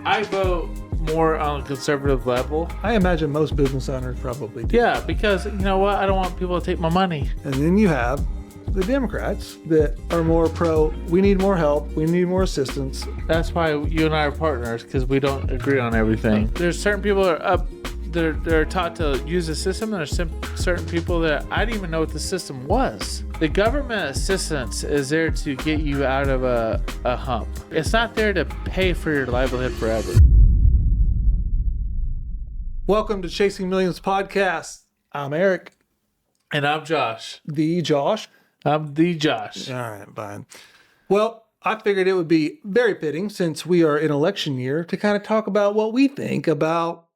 I vote more on a conservative level. I imagine most business owners probably do. Yeah, because you know what? I don't want people to take my money. And then you have the Democrats that are more pro, we need more help, we need more assistance. That's why you and I are partners, because we don't agree on everything. There's certain people that are up, they're taught to use the system, and there's certain people that I didn't even know what the system was. The government assistance is there to get you out of a hump. It's not there to pay for your livelihood forever. Welcome to Chasing Millions podcast. I'm Eric. And I'm Josh. The Josh. I'm the Josh. All right, fine. Well, I figured it would be very fitting, since we are in election year, to kind of talk about what we think about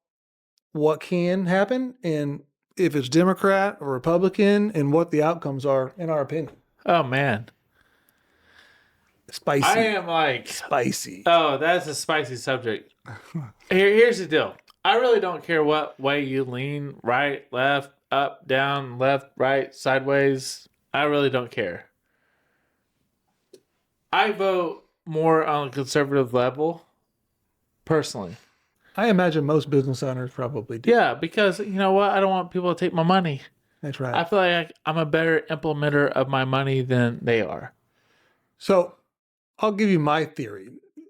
what can happen, and if it's Democrat or Republican, and what the outcomes are, in our opinion. Oh, man. Spicy. I am like... Spicy. Oh, that's a spicy subject. Here's the deal. I really don't care what way you lean, right, left, up, down, left, right, sideways. I really don't care. I vote more on a conservative level, personally. I imagine most business owners probably do. Yeah, because you know what? I don't want people to take my money. That's right. I feel like I'm a better implementer of my money than they are. So I'll give you my theory.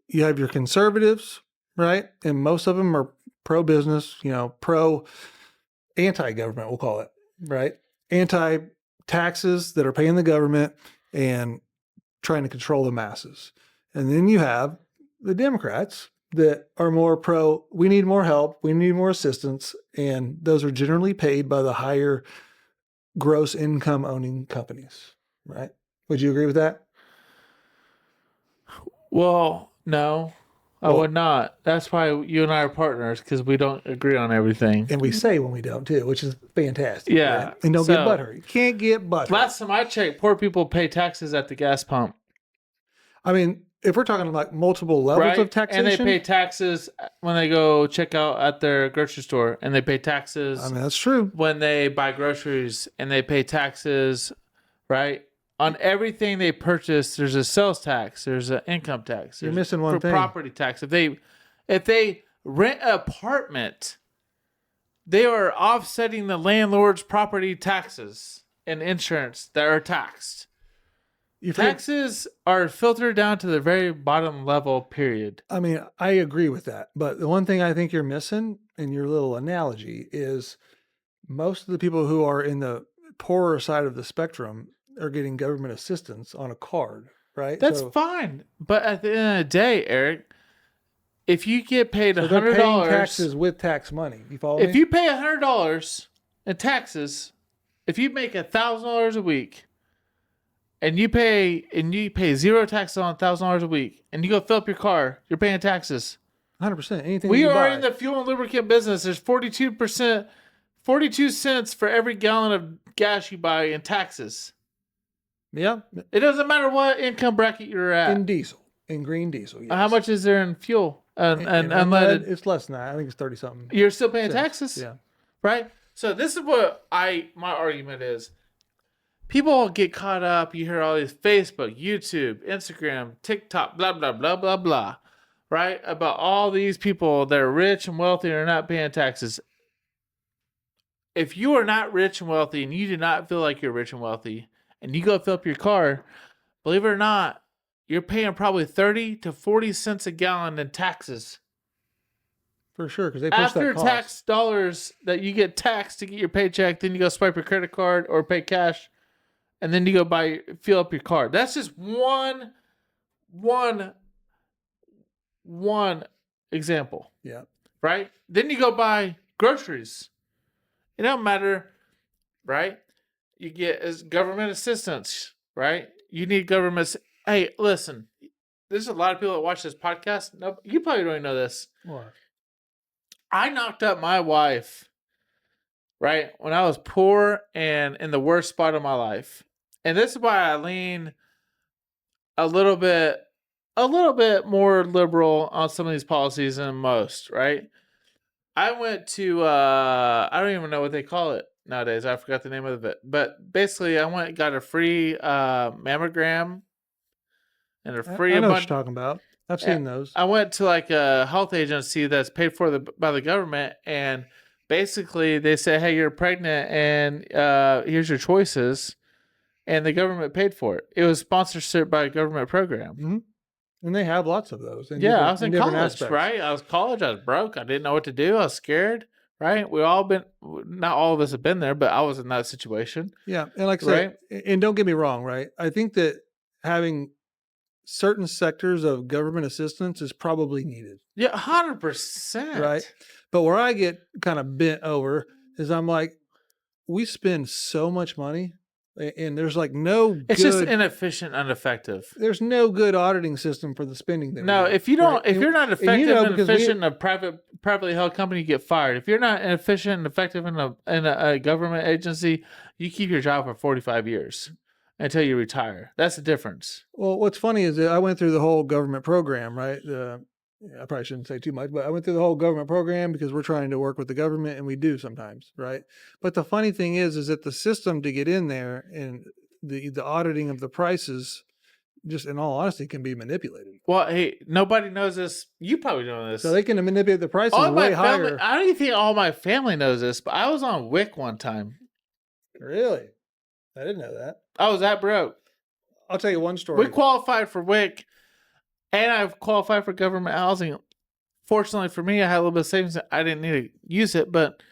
You have your conservatives, right? And most of them are pro-business, anti-government, we'll call it, right? Anti-taxes that are paying the government and trying to control the masses. And then you have the Democrats that are more pro, we need more help, we need more assistance, and those are generally paid by the higher gross income owning companies, right? Would you agree with that? Well, no, I would not. That's why you and I are partners, because we don't agree on everything. And we say when we don't too, which is fantastic. Yeah. Right? And don't get butthurt. You can't get butthurt. Last time I checked, poor people pay taxes at the gas pump. I mean, if we're talking like multiple levels of taxation. And they pay taxes when they go check out at their grocery store, and they pay taxes. I mean, that's true. When they buy groceries, and they pay taxes, right? On everything they purchase, there's a sales tax, there's an income tax. You're missing one thing. Property tax. If they rent an apartment, they are offsetting the landlord's property taxes and insurance that are taxed. Taxes are filtered down to the very bottom level, period. I mean, I agree with that. But the one thing I think you're missing in your little analogy is most of the people who are in the poorer side of the spectrum are getting government assistance on a card, right? That's fine. But at the end of the day, Eric, if you get paid $100... they're paying taxes with tax money. You follow me? If you pay $100 in taxes, if you make $1,000 a week, and you pay zero taxes on $1,000 a week, and you go fill up your car, you're paying taxes. 100%. Anything we you are buy. in the fuel and lubricant business. There's 42 cents for every gallon of gas you buy in taxes. Yeah. It doesn't matter what income bracket you're at. In diesel, in green diesel. Yes. How much is there in fuel and unleaded? It's less than that. I think it's 30 something. You're still paying taxes. Yeah. Right. So this is what my argument is. People get caught up. You hear all these Facebook, YouTube, Instagram, TikTok, blah, blah, blah, blah, blah, right? About all these people that are rich and wealthy and are not paying taxes. If you are not rich and wealthy, and you do not feel like you're rich and wealthy, and you go fill up your car, believe it or not, you're paying probably 30 to 40 cents a gallon in taxes. For sure, because they push that cost. After tax dollars that you get taxed to get your paycheck, then you go swipe your credit card or pay cash. And then you go fill up your car. That's just one example. Yeah. Right? Then you go buy groceries. It don't matter, right? You get government assistance, right? You need government. Hey, listen. There's a lot of people that watch this podcast. No, you probably don't even know this. What? I knocked up my wife, right, when I was poor and in the worst spot of my life. And this is why I lean a little bit more liberal on some of these policies than most, right? I went to, I don't even know what they call it nowadays. I forgot the name of it. But basically, I went and got a free mammogram and a free... I know what you're talking about. I've seen those. I went to like a health agency that's paid for by the government, and basically they say, "Hey, you're pregnant, and here's your choices," and the government paid for it. It was sponsorship by a government program. Mm-hmm. And they have lots of those. Yeah, I was in different college, aspects. right? I was college. I was broke. I didn't know what to do. I was scared, right? We all been, not all of us have been there, but I was in that situation. Yeah, and like I said, and don't get me wrong, right? I think that having certain sectors of government assistance is probably needed. Yeah, 100%. Right. But where I get kind of bent over is I'm like, we spend so much money and there's like it's just inefficient and ineffective. There's no good auditing system for the spending that no, we do, if you don't, right? if you're not effective and efficient in a privately held company, you get fired. If you're not efficient and effective in a government agency, you keep your job for 45 years until you retire. That's the difference. Well, what's funny is that I went through the whole government program, right? I probably shouldn't say too much, but I went through the whole government program because we're trying to work with the government, and we do sometimes, right? But the funny thing is that the system to get in there and the auditing of the prices, just in all honesty, can be manipulated. Well, hey, nobody knows this. You probably know this. So they can manipulate the prices way higher. I don't even think all my family knows this, but I was on WIC one time. Really? I didn't know that. I was that broke. I'll tell you one story. We qualified for WIC, and I've qualified for government housing. Fortunately for me, I had a little bit of savings. I didn't need to use it, but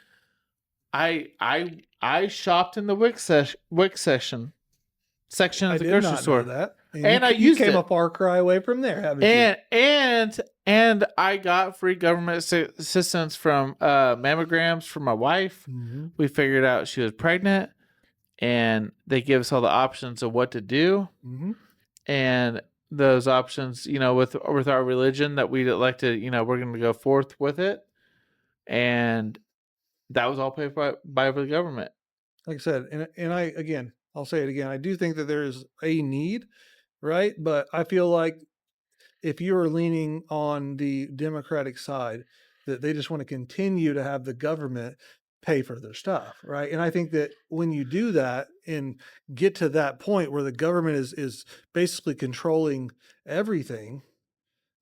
I shopped in the WIC section of the grocery store. That. And I used it. You came a far cry away from there, haven't you? And I got free government assistance from mammograms for my wife. Mm-hmm. We figured out she was pregnant, and they give us all the options of what to do. Mm-hmm. And those options, with our religion that we elected, we're going to go forth with it. And that was all paid by the government. Like I said, and I'll say it again. I do think that there is a need, right? But I feel like if you are leaning on the Democratic side, that they just want to continue to have the government pay for their stuff, right? And I think that when you do that and get to that point where the government is basically controlling everything,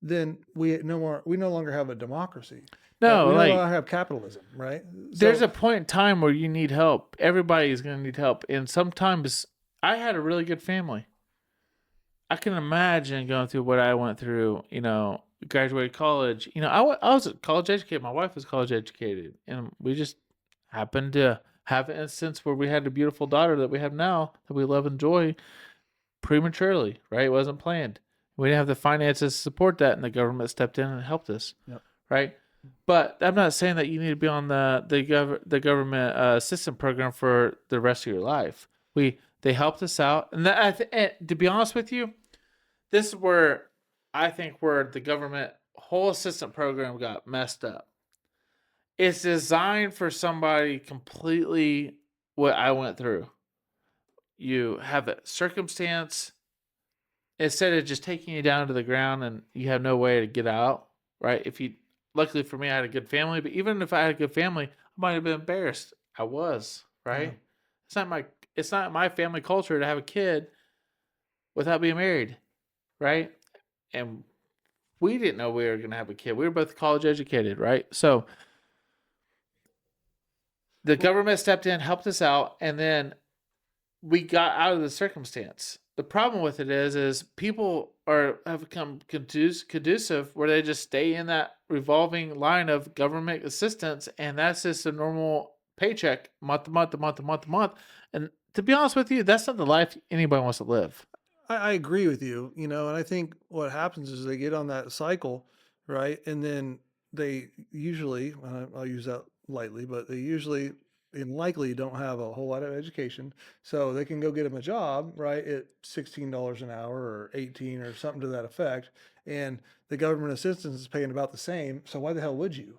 then we no longer have a democracy. No, we no longer have capitalism, right? There's a point in time where you need help. Everybody is going to need help, and sometimes I had a really good family. I can imagine going through what I went through. Graduated college. I was college educated. My wife was college educated, and we just happened to have an instance where we had a beautiful daughter that we have now that we love and enjoy prematurely, right? It wasn't planned. We didn't have the finances to support that, and the government stepped in and helped us, right? But I'm not saying that you need to be on the government assistance program for the rest of your life. They helped us out, and to be honest with you, this is where I think where the government whole assistant program got messed up. It's designed for somebody completely what I went through. You have a circumstance, instead of just taking you down to the ground and you have no way to get out, right? Luckily for me, I had a good family, but even if I had a good family, I might have been embarrassed. I was, right? Yeah. It's not my family culture to have a kid without being married, right? And we didn't know we were going to have a kid. We were both college educated, right? So the government stepped in, helped us out, and then we got out of the circumstance. The problem with it is people have become conducive where they just stay in that revolving line of government assistance, and that's just a normal paycheck month to month. And to be honest with you, that's not the life anybody wants to live. I agree with you, and I think what happens is they get on that cycle, right? And then they usually, I'll use that lightly, but they usually and likely don't have a whole lot of education. So they can go get them a job, right, at $16 an hour or 18 or something to that effect. And the government assistance is paying about the same. So why the hell would you?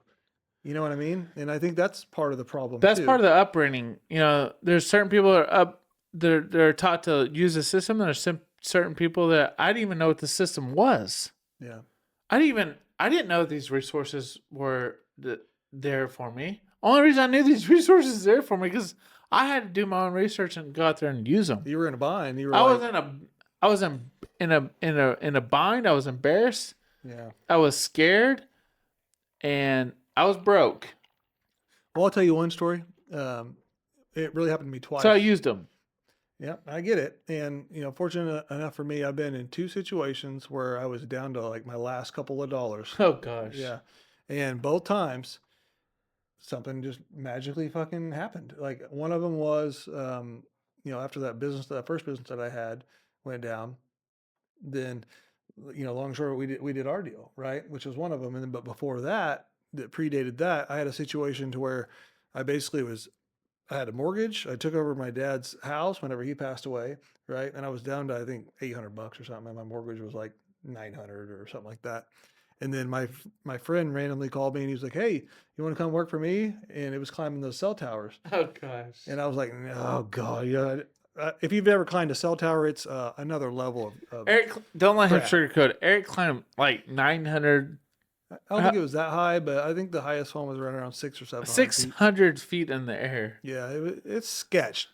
You know what I mean? And I think that's part of the problem. That's part of the upbringing. There's certain people that are they're taught to use the system. There's certain people that I didn't even know what the system was. Yeah. I didn't know these resources were there for me. Only reason I knew these resources were there for me because I had to do my own research and go out there and use them. You were in a bind. I was in a bind. I was embarrassed. Yeah. I was scared, and I was broke. Well, I'll tell you one story. It really happened to me So I twice. used them. Yeah, I get it. And, fortunate enough for me, I've been in two situations where I was down to like my last couple of dollars. Oh gosh. Yeah. And both times something just magically fucking happened. Like one of them was, after that first business that I had went down, then, long and short, we did our deal, right? Which was one of them. And then, but before that, that predated that, I had a situation to where I basically I had a mortgage. I took over my dad's house whenever he passed away, right? And I was down to I think $800 or something, and my mortgage was like 900 or something like that. And then my friend randomly called me and he was like, "Hey, you want to come work for me?" And it was climbing those cell towers. Oh gosh. And I was like, "Oh God, yeah." If you've ever climbed a cell tower, it's another level of Eric, don't let him crap. sugarcoat it. Eric climbed like 900, I don't think it was that high, but I think the highest one was right around 600 or 700 feet. 600 feet in the air. Yeah, it's sketch,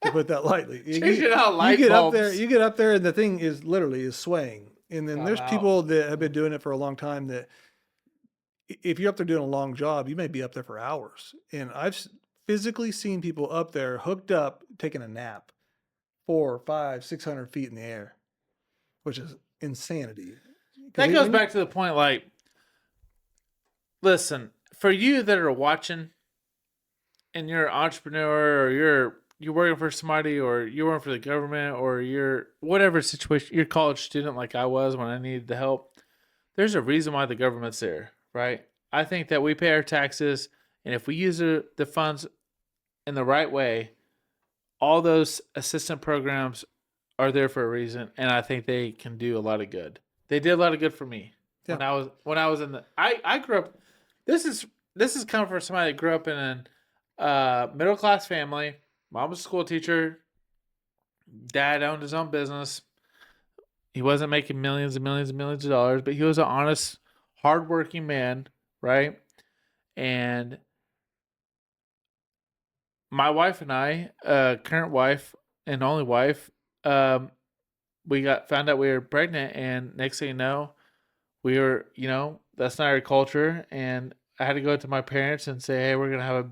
to put that lightly. Changing out You light get bulbs. you get up there, and the thing is literally swaying. And then there's Wow. people that have been doing it for a long time. That if you're up there doing a long job, you may be up there for hours. And I've physically seen people up there hooked up, taking a nap, 4, 5, 600 feet in the air, which is insanity. That goes back to the point, like, listen, for you that are watching and you're an entrepreneur or you're working for somebody or you're working for the government or you're whatever situation, you're a college student like I was when I needed the help, there's a reason why the government's there, right? I think that we pay our taxes, and if we use the funds in the right way, all those assistant programs are there for a reason, and I think they can do a lot of good. They did a lot of good for me Yeah. when I was in the. I grew up. This is coming from somebody that grew up in a middle class family. Mom was a school teacher. Dad owned his own business. He wasn't making millions and millions and millions of dollars, but he was an honest, hardworking man, right? And my wife and I, current wife and only wife, we found out we were pregnant, and next thing you know, we were, that's not our culture, and I had to go to my parents and say, "Hey, we're gonna have a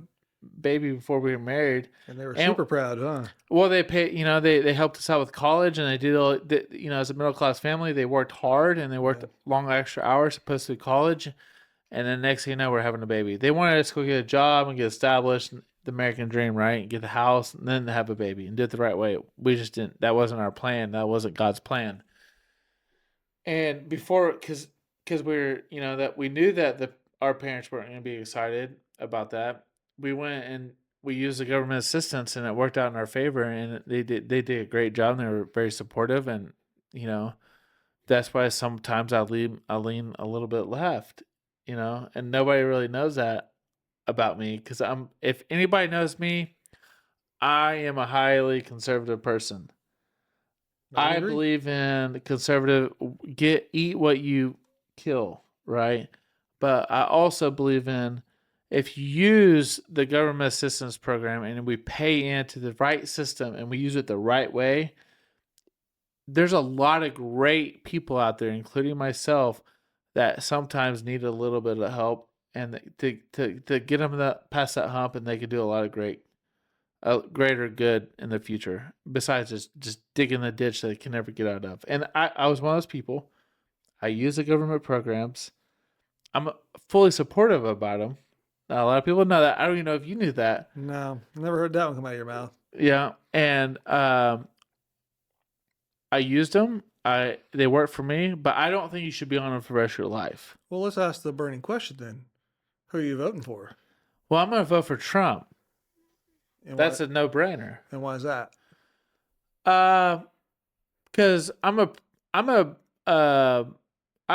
baby before we were married." And they were super proud, huh? Well, they pay, they helped us out with college, and they did all, as a middle class family, they worked hard and they worked long extra hours to put us through college, and then next thing you know, we're having a baby. They wanted us to go get a job and get established, the American dream, right? And get the house and then have a baby and do it the right way. We just didn't. That wasn't our plan. That wasn't God's plan. And before, because we were, that we knew that our parents weren't going to be excited about that, we went and we used the government assistance, and it worked out in our favor. And they did a great job. And they were very supportive, and that's why sometimes I lean a little bit left, and nobody really knows that about me, because if anybody knows me, I am a highly conservative person. I believe in conservative, eat what you kill, right? But I also believe in, if you use the government assistance program and we pay into the right system and we use it the right way, there's a lot of great people out there, including myself, that sometimes need a little bit of help, and to get them past that hump, and they can do a lot of greater good in the future, besides just digging the ditch that they can never get out of. And I was one of those people. I use the government programs. I'm fully supportive about them. Now, a lot of people know that. I don't even know if you knew that. No, never heard that one come out of your mouth. Yeah, and I used them. They work for me, but I don't think you should be on them for the rest of your life. Well, let's ask the burning question then. Who are you voting for? Well, I'm going to vote for Trump. And That's why, a no-brainer. and why is that? Because I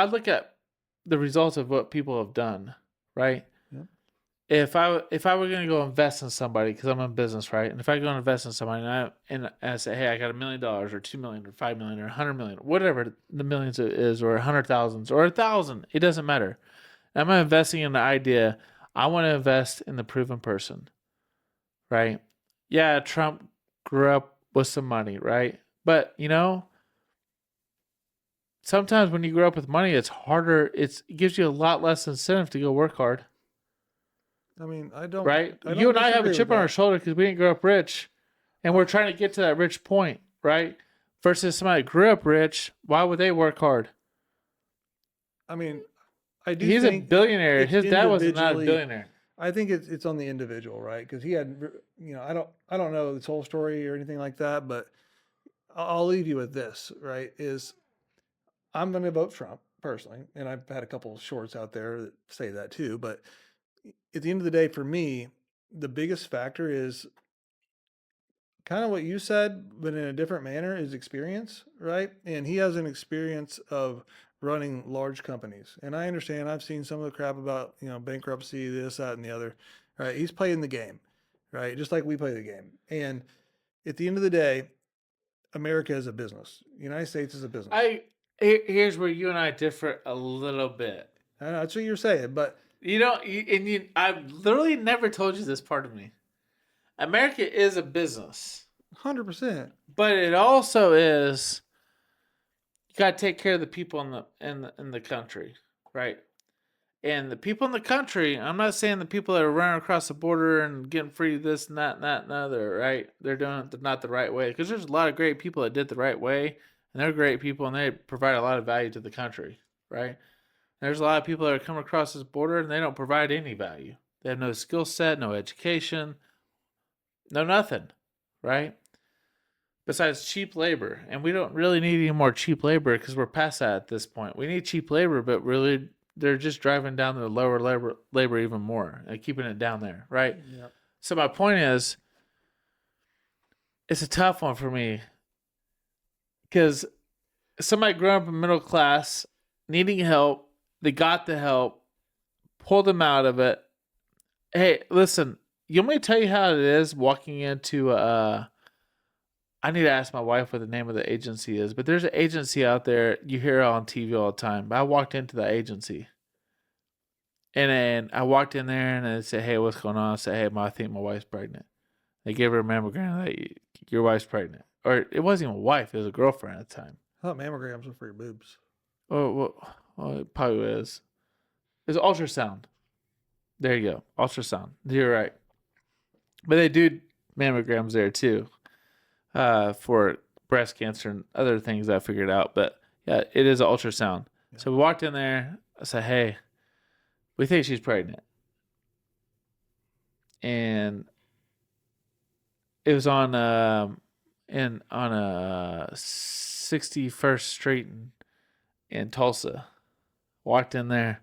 look at the results of what people have done, right? Yep. If I were going to go invest in somebody, because I'm in business, right? And if I go and invest in somebody and I say, "Hey, I got $1 million or $2 million or $5 million or $100 million, whatever the millions is, or 100,000 or 1,000, it doesn't matter. I'm investing in the idea. I want to invest in the proven person, right? Yeah, Trump grew up with some money, right? But sometimes when you grow up with money, it's harder. It gives you a lot less incentive to go work hard, I mean, right? I You don't and I have a disagree with chip on our that. shoulder because we didn't grow up rich, and we're trying to get to that rich point, right? Versus somebody that grew up rich, why would they work hard? I mean, I do He's a think billionaire. it's His dad was not a individually. billionaire. I think it's on the individual, right? Because he had, I don't know this whole story or anything like that, but I'll leave you with this, right? Is I'm going to vote Trump personally, and I've had a couple of shorts out there that say that too. But at the end of the day, for me, the biggest factor is kind of what you said, but in a different manner, is experience, right? And he has an experience of running large companies. And I understand, I've seen some of the crap about, bankruptcy, this, that, and the other, right? He's playing the game, right? Just like we play the game. And at the end of the day, America is a business. The United States is a business. Here's where you and I differ a little bit. I know that's what you're saying, but I've literally never told you this part of me. America is a business, 100%. but it also is. You got to take care of the people in the country, right? And the people in the country, I'm not saying the people that are running across the border and getting free this and that and that and other, right? They're doing it not the right way. Because there's a lot of great people that did the right way, and they're great people, and they provide a lot of value to the country, right? There's a lot of people that are coming across this border, and they don't provide any value. They have no skill set, no education, no nothing, right? Besides cheap labor. And we don't really need any more cheap labor because we're past that at this point. We need cheap labor, but really they're just driving down the lower labor even more and keeping it down there, right? Yep. So my point is, it's a tough one for me because somebody growing up in middle class, needing help, they got the help, pulled them out of it. Hey, listen, you want me to tell you how it is walking into I need to ask my wife what the name of the agency is, but there's an agency out there. You hear it on TV all the time. But I walked into that agency, and then I walked in there and they said, "Hey, what's going on?" I said, "Hey, I think my wife's pregnant." They gave her a mammogram. Like, your wife's pregnant, or it wasn't even a wife; it was a girlfriend at the time. I thought mammograms were for your boobs. Oh, well, it probably is. It's ultrasound. There you go, ultrasound. You're right, but they do mammograms there too. For breast cancer and other things I figured out. But yeah, it is an ultrasound. Yeah. So we walked in there. I said, "Hey, we think she's pregnant," and it was on 61st Street in Tulsa. Walked in there.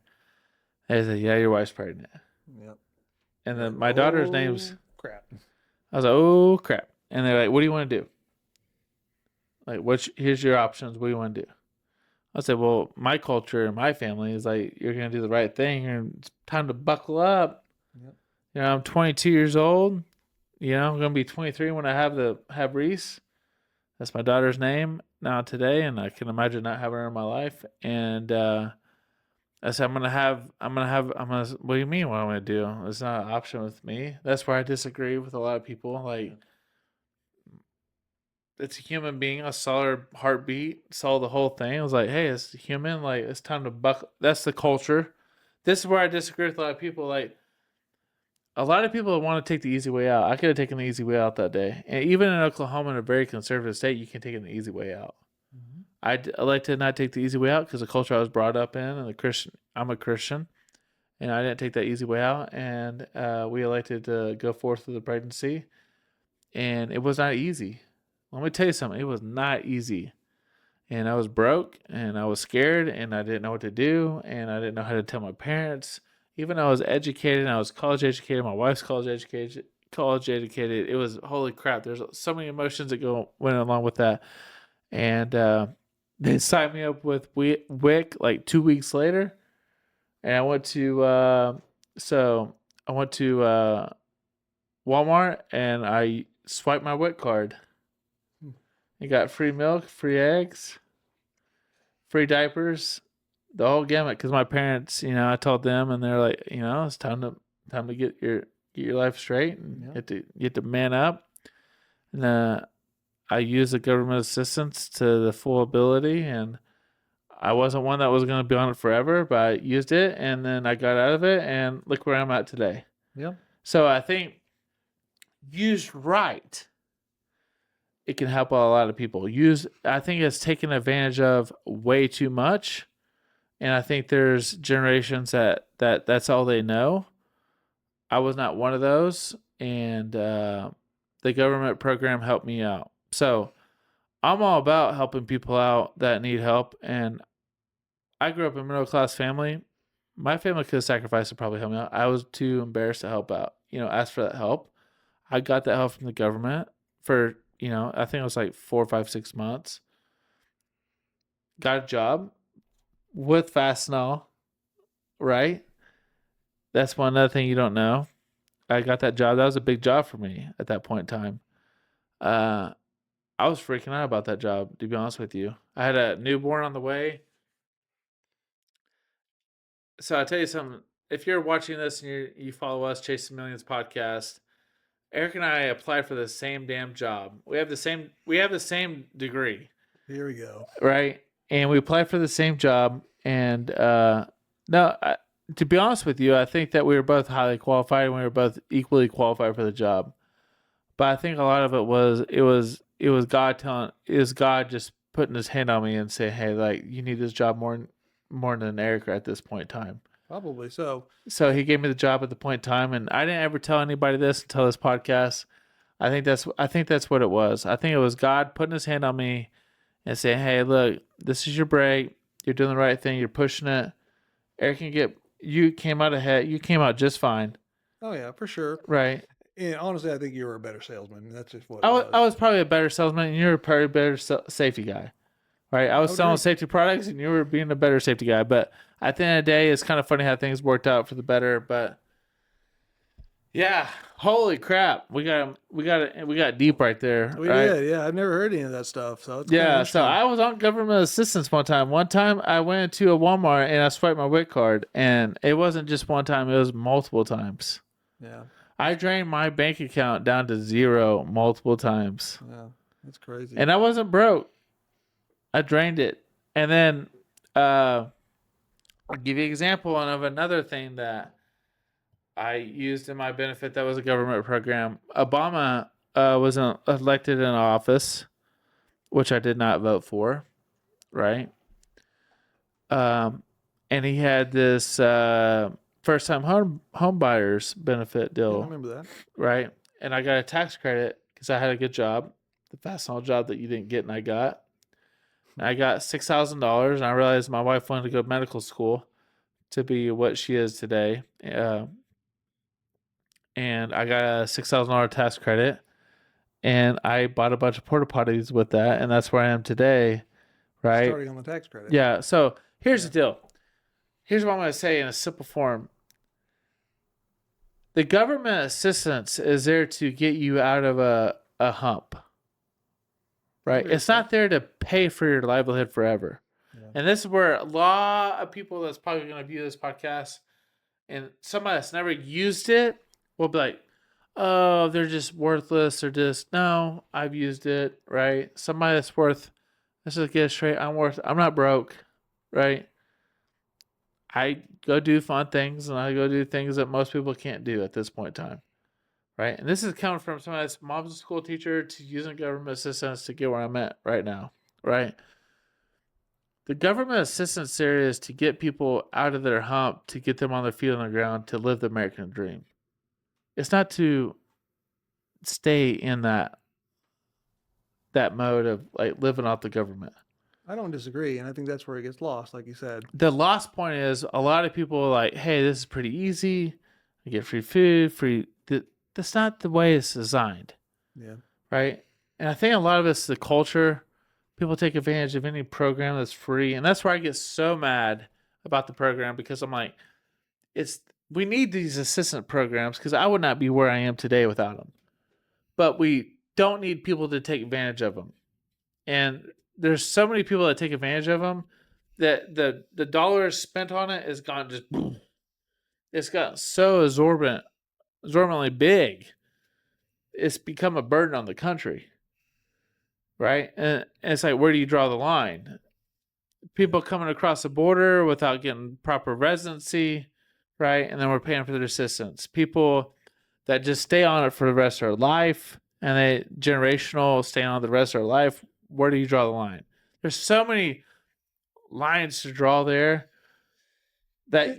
They said, "Yeah, your wife's pregnant." Yep. And then Like, my daughter's name's. crap. I was like, "Oh crap!" And they're like, "What do you want to do? Like, here's your options. What do you want to do?" I said, "Well, my culture and my family is like, you're going to do the right thing and it's time to buckle up. Yep. I'm 22 years old. I'm going to be 23 when I have Reese. That's my daughter's name now today. And I can imagine not having her in my life. And, I said, what do you mean what I'm going to do? It's not an option with me. That's where I disagree with a lot of people. Like, it's a human being. I saw her heartbeat, saw the whole thing. I was like, hey, it's human. Like, it's time to buckle. That's the culture. This is where I disagree with a lot of people. Like, a lot of people want to take the easy way out. I could have taken the easy way out that day. And even in Oklahoma, in a very conservative state, you can take an easy way out. Mm-hmm. I like to not take the easy way out because the culture I was brought up in, and I'm a Christian, and I didn't take that easy way out. And we elected to go forth with the pregnancy, and it was not easy. Let me tell you something. It was not easy. And I was broke and I was scared and I didn't know what to do and I didn't know how to tell my parents. Even though I was educated and I was college educated, my wife's college educated. It was holy crap. There's so many emotions that went along with that. And they signed me up with WIC like 2 weeks later. And I went to Walmart and I swiped my WIC card. You got free milk, free eggs, free diapers, the whole gamut. Because my parents, I told them, and they're like, it's time to get your life straight, and you have to man up. And I used the government assistance to the full ability, and I wasn't one that was going to be on it forever, but I used it and then I got out of it and look where I'm at today. Yeah. So I think used right, it can help a lot of people. I think it's taken advantage of way too much. And I think there's generations that's all they know. I was not one of those. And the government program helped me out. So I'm all about helping people out that need help. And I grew up in a middle class family. My family could have sacrificed to probably help me out. I was too embarrassed to help out, ask for that help. I got that help from the government for, I think it was like 4, 5, 6 months. Got a job with Fastenal, right? That's one other thing you don't know. I got that job. That was a big job for me at that point in time. I was freaking out about that job, to be honest with you. I had a newborn on the way. So I'll tell you something. If you're watching this and you follow us, Chasing Millions podcast, Eric and I applied for the same damn job. We have the same degree. Here we go. Right? And we applied for the same job. And no, to be honest with you, I think that we were both highly qualified and we were both equally qualified for the job. But I think a lot of it was God just putting his hand on me and saying, "Hey, like you need this job more than Eric at this point in time." Probably so. So he gave me the job at the point in time, and I didn't ever tell anybody this until this podcast. I think that's what it was. I think it was God putting his hand on me and saying, "Hey, look, this is your break. You're doing the right thing. You're pushing it. Eric you came out ahead. You came out just fine." Oh yeah, for sure. Right. And honestly, I think you were a better salesman. That's just what I was probably a better salesman, and you're probably a better safety guy. Right. I was selling safety products, and you were being a better safety guy. But at the end of the day, it's kind of funny how things worked out for the better. But yeah, holy crap, we got deep right there. We right? did. Yeah, I've never heard any of that stuff. So it's Yeah, so I was on government assistance one time. One time I went to a Walmart and I swiped my WIC card, and it wasn't just one time; it was multiple times. Yeah. I drained my bank account down to 0 multiple times. Yeah, that's crazy. And I wasn't broke. I drained it. And then I'll give you an example of another thing that I used in my benefit that was a government program. Obama was elected in office, which I did not vote for, right? And he had this first-time home buyers benefit deal. I remember that. Right? And I got a tax credit because I had a good job, the Fastenal job that you didn't get and I got. And I got $6,000, and I realized my wife wanted to go to medical school to be what she is today. And I got a $6,000 tax credit, and I bought a bunch of porta potties with that, and that's where I am today, right? Starting on the tax credit. Yeah. So here's the deal. Here's what I'm going to say in a simple form. The government assistance is there to get you out of a hump, right? It's not there to pay for your livelihood forever. Yeah. And this is where a lot of people that's probably going to view this podcast and somebody that's never used it will be like, oh, they're just worthless or just, no, I've used it, right? Somebody that's let's just get it straight. I'm not broke, right? I go do fun things and I go do things that most people can't do at this point in time, right? And this is coming from somebody that's mom's a school teacher to using government assistance to get where I'm at right now, right? The government assistance there is to get people out of their hump, to get them on their feet on the ground, to live the American dream. It's not to stay in that mode of like living off the government. I don't disagree, and I think that's where it gets lost, like you said. The lost point is a lot of people are like, hey, this is pretty easy. I get free food, that's not the way it's designed. Yeah. Right? And I think a lot of it's the culture. People take advantage of any program that's free. And that's where I get so mad about the program, because I'm like, we need these assistant programs because I would not be where I am today without them. But we don't need people to take advantage of them. And there's so many people that take advantage of them that the dollars spent on it is gone just boom. It's got so exorbitantly big. It's become a burden on the country. Right? And it's like, where do you draw the line? people coming across the border without getting proper residency, right? And then we're paying for their assistance. People that just stay on it for the rest of their life and they generational stay on the rest of their life. Where do you draw the line? There's so many lines to draw there that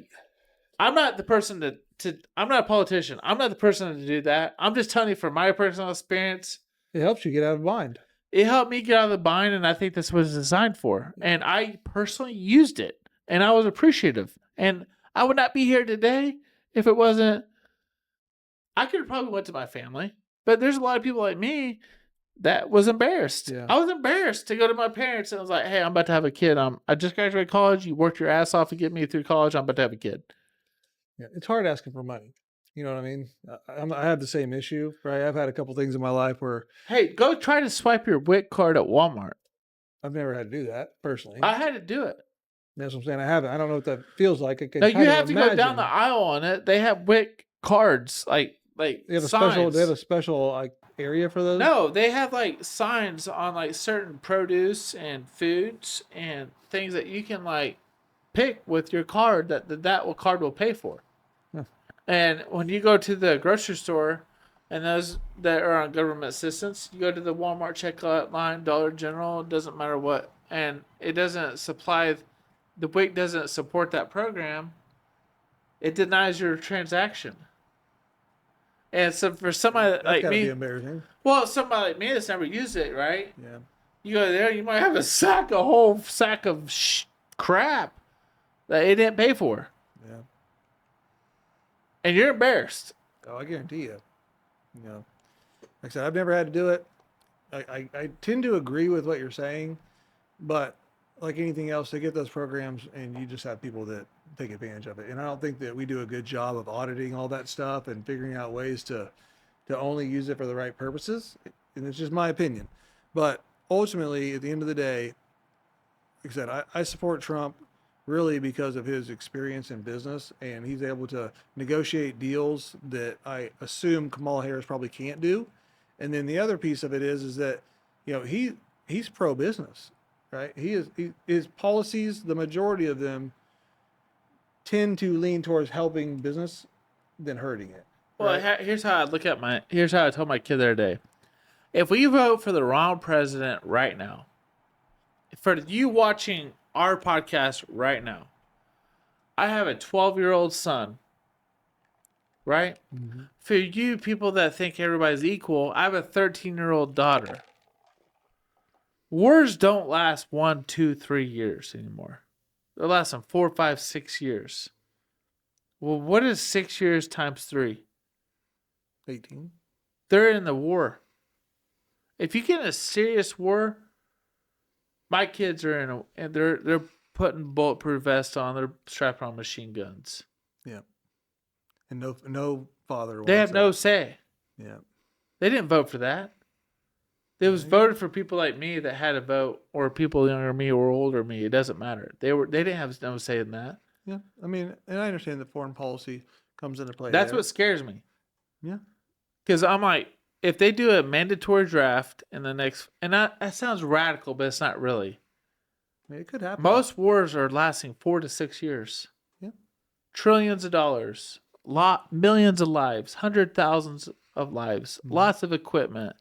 I'm not the person to I'm not a politician. I'm not the person to do that. I'm just telling you from my personal experience. It helps you get out of bind. It helped me get out of the bind, and I think that's what it's designed for. And I personally used it, and I was appreciative. And I would not be here today if it wasn't. I could have probably went to my family, but there's a lot of people like me that was embarrassed. Yeah. I was embarrassed to go to my parents and I was like, "Hey, I'm about to have a kid. I just graduated college. You worked your ass off to get me through college. I'm about to have a kid." Yeah, it's hard asking for money. You know what I mean? I have the same issue, right? I've had a couple things in my life where Hey, go try to swipe your WIC card at Walmart. I've never had to do that personally. I had to do it. That's what I'm saying. I haven't. I don't know what that feels like. I can No, you kind of have to go down imagine. the aisle on it. They have WIC cards, like They have a signs. special. They have a special like area for those. No, they have like signs on like certain produce and foods and things that you can like pick with your card that card will pay for. Huh. And when you go to the grocery store, and those that are on government assistance, you go to the Walmart checkout line, Dollar General, it doesn't matter what, and it doesn't supply. The WIC doesn't support that program. It denies your transaction. And so for somebody That's like gotta be me, embarrassing. well, somebody like me that's never used it, right? Yeah. You go there, you might have a whole sack of crap that it didn't pay for, Yeah. and you're embarrassed. Oh, I guarantee you. You know, like I said, I've never had to do it. I tend to agree with what you're saying, but like anything else, they get those programs and you just have people that take advantage of it. And I don't think that we do a good job of auditing all that stuff and figuring out ways to only use it for the right purposes. And it's just my opinion. But ultimately, at the end of the day, like I said, I support Trump really because of his experience in business, and he's able to negotiate deals that I assume Kamala Harris probably can't do. And then the other piece of it is that, you know, he's pro business, right? His policies, the majority of them tend to lean towards helping business than hurting it. Well, Right? here's how I told my kid the other day. If we vote for the wrong president right now, for you watching our podcast right now, I have a 12-year-old son, right? Mm-hmm. For you people that think everybody's equal, I have a 13-year-old daughter. Wars don't last 1, 2, 3 years anymore. They're lasting 4, 5, 6 years. Well, what is 6 years times 3? 18. They're in the war. If you get in a serious war, my kids are and they're putting bulletproof vests on. They're strapped on machine guns. Yeah. And no father. They wants have no that. say. Yeah. They didn't vote for that. It was voted for people like me that had a vote, or people younger than me or older than me. It doesn't matter. They didn't have no say in that. Yeah. I mean, and I understand that foreign policy comes into play. That's there. what scares me. Yeah. Because I'm like, if they do a mandatory draft in the next, and that sounds radical, but it's not really. I mean, it could happen. Most wars are lasting 4 to 6 years. Yeah. Trillions of dollars, millions of lives, hundred thousands of lives, lots of equipment,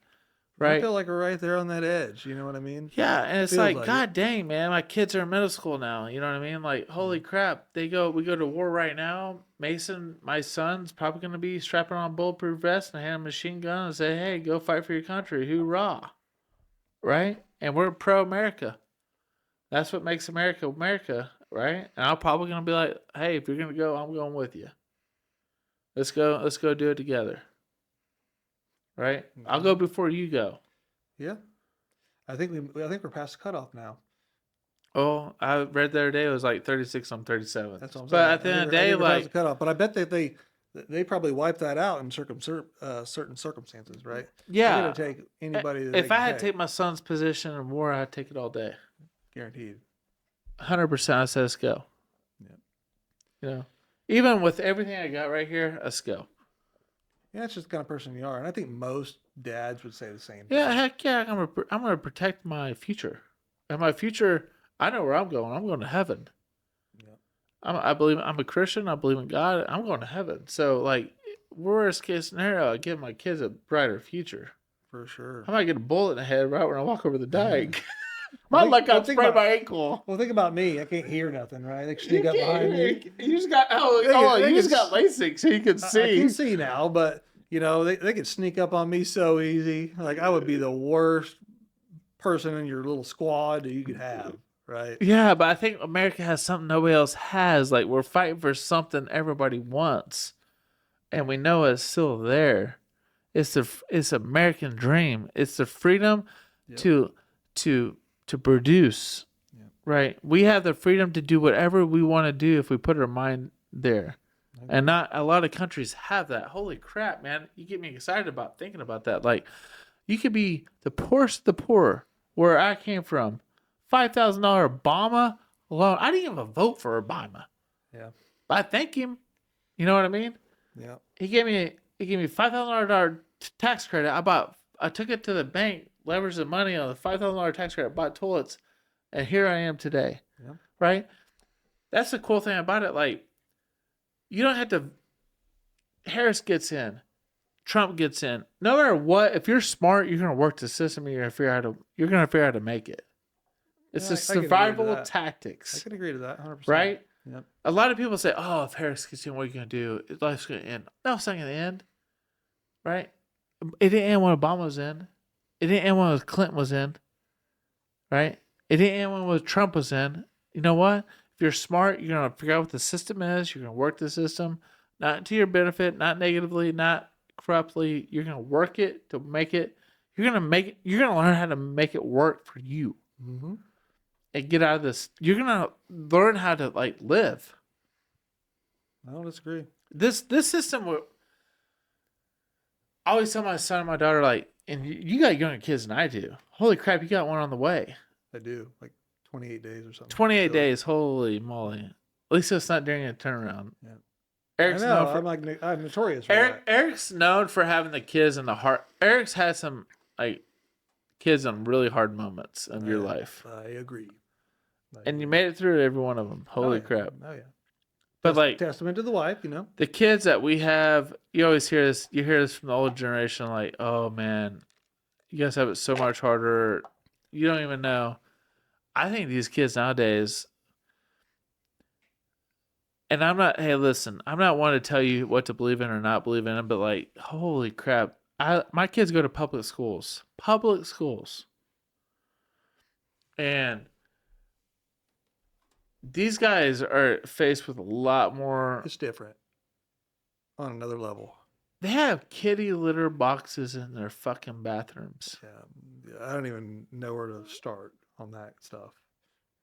I right? feel like we're right there on that edge. You know what I mean? Yeah, and it's Feels like, like God dang, man, my kids are in middle school now. You know what I mean? Like, holy crap, we go to war right now. Mason, my son's probably gonna be strapping on a bulletproof vest and hand a machine gun and say, "Hey, go fight for your country, hoorah!" Right? And we're pro America. That's what makes America America, right? And I'm probably gonna be like, "Hey, if you're gonna go, I'm going with you. Let's go do it together." Right? I'll go before you go. Yeah. I think we're past the cutoff now. Oh, I read the other day it was like 36 on 37. That's what I'm saying. But at the end of the day, I think we're past like, the cutoff. But I bet that they probably wiped that out in certain circumstances, right? yeah, They're gonna take anybody. That if they I can had to take my son's position in war, I'd take it all day. guaranteed. 100%. I said, let's go. Yeah. You know, even with everything I got right here, let's go. Yeah, that's just the kind of person you are, and I think most dads would say the same. Yeah, thing. heck yeah. I'm gonna protect my future, and my future. I know where I'm going. I'm going to heaven. Yeah. I believe I'm a Christian. I believe in God. I'm going to heaven. So, like, worst case scenario, I give my kids a brighter future. For sure. I might get a bullet in the head right when I walk over the dying. Well, Might like I think sprain about- my ankle. Well, think about me. I can't hear nothing, right? They can sneak up behind me. You just got you just got LASIK, so you can see. I can see now, but they could sneak up on me so easy. Like I would be the worst person in your little squad that you could have, right? Yeah, but I think America has something nobody else has. Like we're fighting for something everybody wants, and we know it's still there. It's American dream. It's the freedom Yep. to produce. Yep. Right? We have the freedom to do whatever we want to do if we put our mind there. Okay. And not a lot of countries have that. Holy crap, man. You get me excited about thinking about that. Like you could be the poorest of the poor where I came from. $5,000 Obama alone. I didn't even vote for Obama. Yeah. But I thank him. You know what I mean? Yeah. He gave me $5,000 tax credit. I took it to the bank, leveraged the money on the $5,000 tax credit, bought toilets, and here I am today. Yeah. Right? That's the cool thing about it. Like, you don't have to. Harris gets in, Trump gets in. No matter what, if you're smart, you're gonna work the system. And you're gonna figure out how to make it. It's Yeah, the I can agree to survival that. tactics. I can agree to that 100%. Right? Yep. A lot of people say, "Oh, if Harris gets in, what are you gonna do? Life's gonna end." No, it's not gonna end. Right? It didn't end when Obama was in. It didn't end when Clinton was in. Right? It didn't end when Trump was in. You know what? If you're smart, you're gonna figure out what the system is. You're gonna work the system, not to your benefit, not negatively, not corruptly. You're gonna work it to make it. You're gonna learn how to make it work for you. Mm-hmm. And get out of this. You're gonna learn how to like live. I don't disagree. This system will. I always tell my son and my daughter, like, and you got younger kids than I do. Holy crap, you got one on the way. I do. Like 28 days or something. 28 Still. days. Holy moly. At least it's not during a turnaround. Yeah. Eric's I know. known for, I'm notorious for that. Eric's known for having the kids in the heart. Eric's had some like kids in really hard moments of your life. I agree. And you made it through every one of them. Holy crap. Oh, yeah. But like Testament to the wife, the kids that we have, you always hear this. You hear this from the older generation, like, "Oh man, you guys have it so much harder. You don't even know." I think these kids nowadays, and I'm not. Hey, listen, I'm not one to tell you what to believe in or not believe in, but like, holy crap, my kids go to public schools, and these guys are faced with a lot more. It's different on another level. They have kitty litter boxes in their fucking bathrooms. Yeah, I don't even know where to start on that stuff.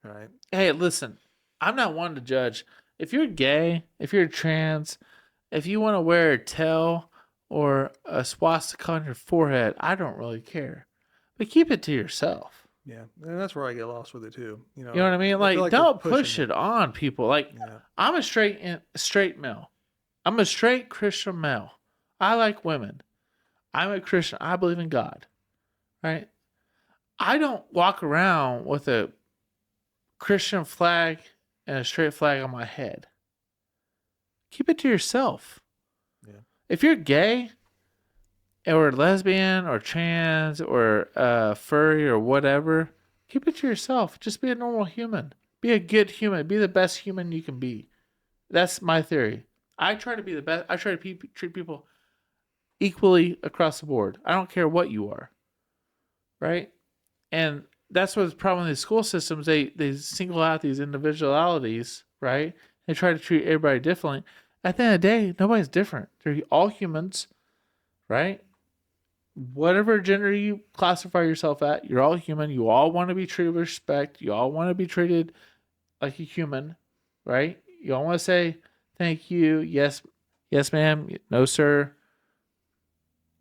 Right? Hey, listen, I'm not one to judge. If you're gay, if you're trans, if you want to wear a tail or a swastika on your forehead, I don't really care. But keep it to yourself. Yeah, and that's where I get lost with it too. You know what I mean? I feel Like they're don't pushing push it on people. Like Yeah. I'm a straight male. I'm a straight Christian male. I like women. I'm a Christian. I believe in God. Right? I don't walk around with a Christian flag and a straight flag on my head. Keep it to yourself. Yeah. If you're gay or lesbian or trans or furry or whatever, keep it to yourself. Just be a normal human. Be a good human. Be the best human you can be. That's my theory. I try to be the best. I try to treat people equally across the board. I don't care what you are. Right? And that's what's the problem with these school systems. They single out these individualities, right? They try to treat everybody differently. At the end of the day, nobody's different. They're all humans, right? Whatever gender you classify yourself at, you're all human. You all want to be treated with respect. You all want to be treated like a human, right? You all want to say thank you, yes, ma'am, no, sir.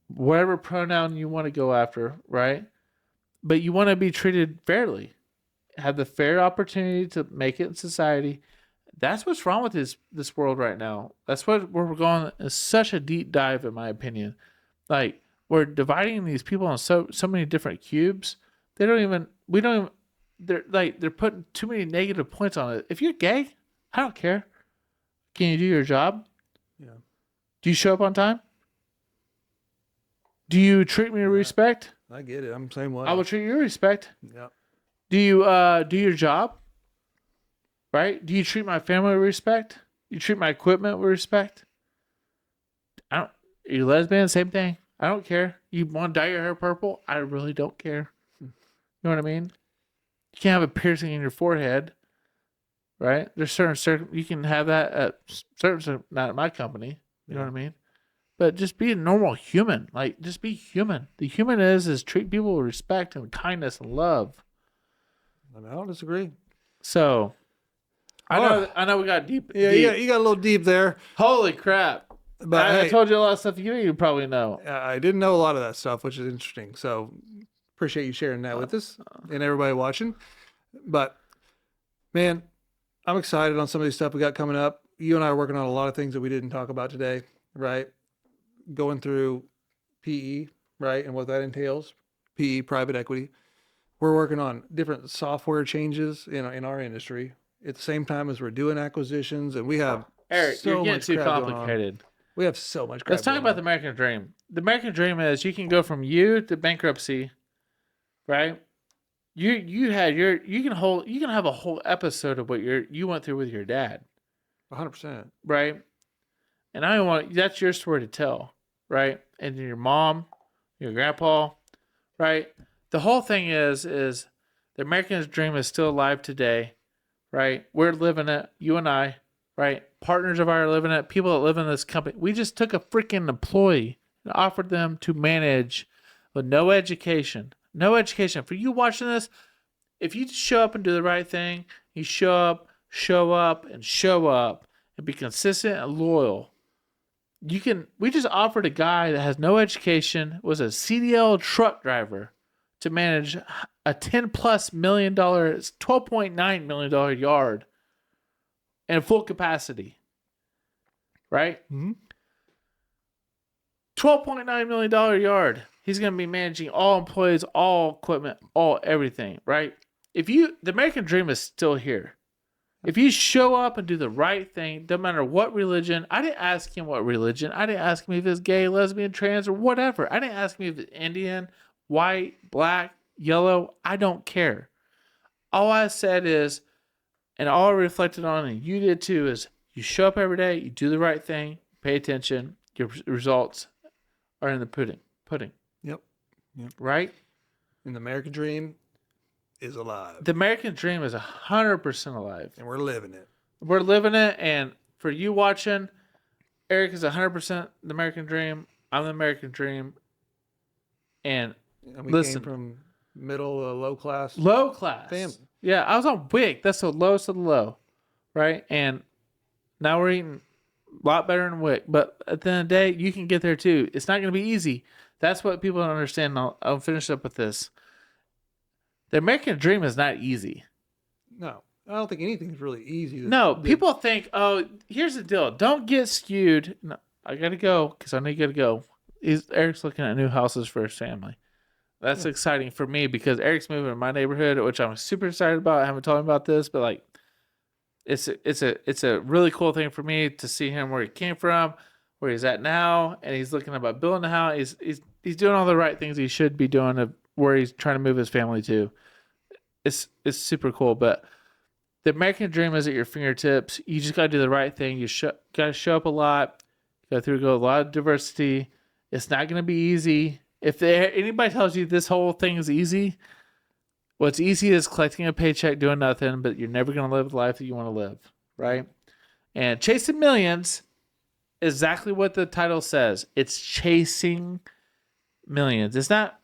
Whatever pronoun you want to go after, right? But you want to be treated fairly, have the fair opportunity to make it in society. That's what's wrong with this world right now. That's where we're going. Is such a deep dive, in my opinion. Like we're dividing these people on so many different cubes. We don't even they're putting too many negative points on it. If you're gay, I don't care. Can you do your job? Yeah. Do you show up on time? Do you treat me with respect? I get it. I'm the same way. I will treat you with respect. Yeah. Do you do your job? Right? Do you treat my family with respect? You treat my equipment with respect? I don't. Are you lesbian? Same thing. I don't care. You want to dye your hair purple? I really don't care. You know what I mean? You can't have a piercing in your forehead, right? There's certain you can have that at certain, not at my company. You know what I mean? But just be a normal human. Like, just be human. The human is treat people with respect and kindness and love. I don't disagree. So, I know we got deep. Yeah, deep. you got a little deep there. Holy crap. But I hey, told you a lot of stuff you probably know. I didn't know a lot of that stuff, which is interesting. So appreciate you sharing that with us and everybody watching. But man, I'm excited on some of these stuff we got coming up. You and I are working on a lot of things that we didn't talk about today, right? Going through PE, right? And what that entails, PE, private equity. We're working on different software changes in our industry at the same time as we're doing acquisitions. And we have Eric, so you're getting much too crap going on. complicated. We have so much crap Let's talk going about on. the American dream. The American dream is you can go from you to bankruptcy, right? You can have a whole episode of what you went through with your dad, 100%. right? And that's your story to tell, right? And your mom, your grandpa, right? The whole thing is the American dream is still alive today, right? We're living it, you and I, right? Partners of ours are living it. People that live in this company. We just took a freaking employee and offered them to manage with no education. No education. For you watching this, if you show up and do the right thing, you show up, and be consistent and loyal. We just offered a guy that has no education, was a CDL truck driver, to manage a $10+ million, $12.9 million yard and full capacity. Right? Mm-hmm. $12.9 million yard. He's going to be managing all employees, all equipment, all everything. Right? The American dream is still here. If you show up and do the right thing, no matter what religion, I didn't ask him what religion. I didn't ask him if he's gay, lesbian, trans, or whatever. I didn't ask him if he's Indian, white, black, yellow. I don't care. All I said is, and all I reflected on, and you did too, is you show up every day, you do the right thing, pay attention, your results are in the pudding. Yep. Right? And the American dream is alive. The American dream is 100% alive. And we're living it. We're living it, and for you watching, Eric is 100% the American dream. I'm the American dream. And we listen, came from middle to low class family. Yeah, I was on WIC. That's the lowest of the low, right? And now we're eating a lot better than WIC. But at the end of the day, you can get there too. It's not going to be easy. That's what people don't understand. I'll finish up with this. The American dream is not easy. No, I don't think anything's really easy. People think, oh, here's the deal. Don't get skewed. No, I got to go because I know you got to go. Eric's looking at new houses for his family. That's exciting for me because Eric's moving in my neighborhood, which I'm super excited about. I haven't told him about this, but like, it's a really cool thing for me to see him where he came from, where he's at now, and he's looking about building a house. He's doing all the right things he should be doing of where he's trying to move his family to. It's super cool, but the American dream is at your fingertips. You just got to do the right thing. You got to show up a lot. Go a lot of diversity. It's not going to be easy. If anybody tells you this whole thing is easy, what's easy is collecting a paycheck, doing nothing, but you're never going to live the life that you want to live, right? And chasing millions, exactly what the title says. It's chasing millions. It's not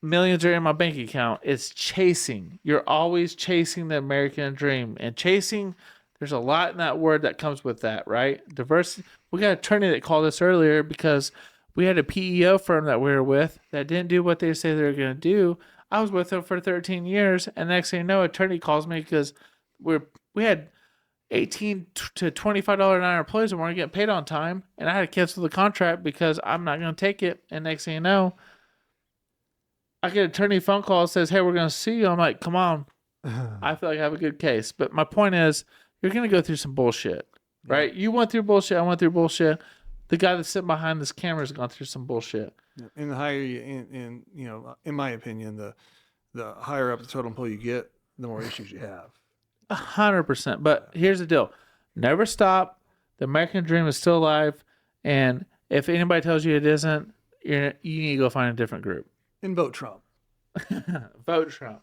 millions are in my bank account. It's chasing. You're always chasing the American dream. And chasing, there's a lot in that word that comes with that, right? Diversity. We got an attorney that called us earlier because we had a PEO firm that we were with that didn't do what they say they were going to do. I was with them for 13 years, and next thing you know, attorney calls me because we had $18 to $25 an hour employees and weren't getting paid on time, and I had to cancel the contract because I'm not going to take it. And next thing you know, I get an attorney phone call that says, hey, we're going to sue you. I'm like, come on. I feel like I have a good case. But my point is, you're going to go through some bullshit, right? You went through bullshit. I went through bullshit. The guy that's sitting behind this camera has gone through some bullshit. And the higher you, in my opinion, the higher up the totem pole you get, the more issues you have. 100%. But here's the deal. Never stop. The American dream is still alive. And if anybody tells you it isn't, you need to go find a different group. And vote Trump. Vote Trump.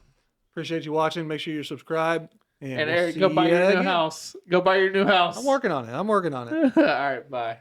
Appreciate you watching. Make sure you're subscribed. And Eric, go buy your new house. Go buy your new house. I'm working on it. All right, bye.